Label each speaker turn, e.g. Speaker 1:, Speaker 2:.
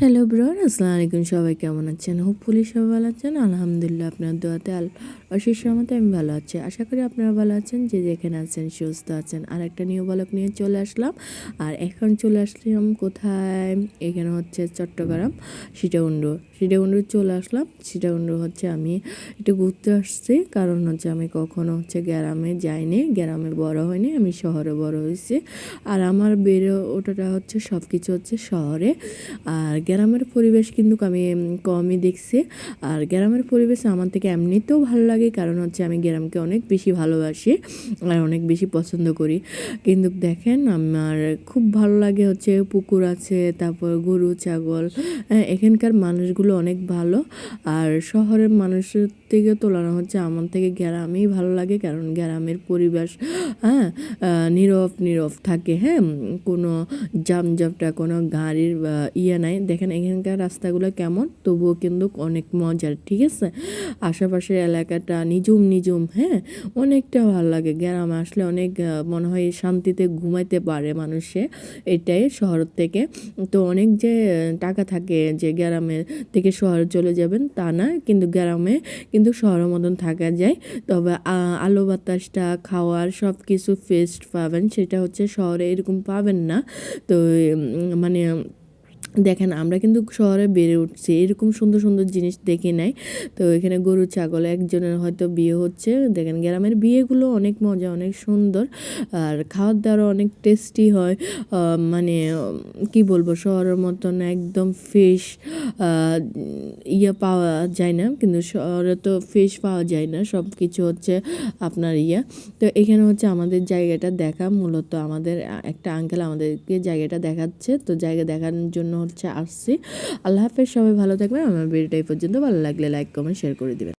Speaker 1: Hello ব্রন, আসসালামু আলাইকুম। সবাই কেমন আছেন? হোপফুলি সবাই ভালো আছেন। আলহামদুলিল্লাহ, আপনার দোয়াতে অশেষ রহমতে আমি ভালো আছি। আশা করি আপনারা ভালো আছেন, যে যেখানে আছেন সুস্থ আছেন। আর একটা নিউ ব্লগ নিয়ে চলে আসলাম। আর এখন চলে আসলাম কোথায়? এখানে হচ্ছে চট্টগ্রাম সীতাকুণ্ড চলে আসলাম। সীতাকুণ্ড হচ্ছে আমি একটু ঘুরতে আসছি, কারণ হচ্ছে আমি কখনো হচ্ছে গ্রামে যাইনি, গ্রামে বড় হয়নি, আমি শহরে বড় হয়েছি। আর আমার বেড়ে ওঠাটা হচ্ছে সব কিছু হচ্ছে শহরে। আর গ্রামের পরিবেশ কিন্তু আমি কমই দেখছি। আর গ্রামের পরিবেশ আমার থেকে এমনিতেও ভালো লাগে, কারণ হচ্ছে আমি গ্রামকে অনেক বেশি ভালোবাসি আর অনেক বেশি পছন্দ করি। কিন্তু দেখেন, আমার খুব ভালো লাগে হচ্ছে পুকুর আছে, তারপর গরু ছাগল। এখানকার মানুষগুলো অনেক ভালো। আর শহরের মানুষের থেকে তুলনা হচ্ছে আমার থেকে গ্রামেই ভালো লাগে, কারণ গ্রামের পরিবেশ নীরব থাকে। কোনো জামজটটা, কোনো গাড়ির ইয়ে নাই। দেখেন এখানকার রাস্তাগুলো কেমন, তবুও কিন্তু অনেক মজার, ঠিক আছে। আশেপাশের এলাকাটা নিজুম, অনেকটা ভালো লাগে। গ্রামে আসলে অনেক মনে হয় শান্তিতে ঘুমাইতে পারে মানুষে, এটাই শহর থেকে। তো অনেক যে টাকা থাকে যে গ্রামে থেকে শহরে চলে যাবেন তা না, কিন্তু গ্রামে কিন্তু শহরের মতন থাকা যায়। তবে আলো বাতাসটা, খাওয়ার সব কিছু ফ্রেশ পাবেন, সেটা হচ্ছে শহরে এরকম পাবেন না। তো মানে দেখেন, আমরা কিন্তু শহরে বেড়ে উঠছি, এরকম সুন্দর সুন্দর জিনিস দেখি নাই। তো এখানে গরু ছাগল একজনের হয়তো বিয়ে হচ্ছে। দেখেন গ্রামের বিয়েগুলো অনেক মজা, অনেক সুন্দর। আর খাওয়ার দাওয়ার অনেক টেস্টি হয়। কি বলবো, শহরের মতন একদম ফ্রেশ ইয়ে পাওয়া যায় না, কিন্তু শহরে তো ফ্রেশ পাওয়া যায় না, সব কিছু হচ্ছে আপনার ইয়ে। তো এখানে হচ্ছে আমাদের জায়গাটা দেখা, মূলত আমাদের একটা আঙ্কেল আমাদেরকে জায়গাটা দেখাচ্ছে। তো জায়গা দেখানোর জন্য হচ্ছে আসছি। আল্লাহ হাফেজ, সবাই ভালো থাকবেন। আমার ভিডিওটা এই পর্যন্ত। ভালো লাগলে লাইক কমেন্ট শেয়ার করে দিবেন।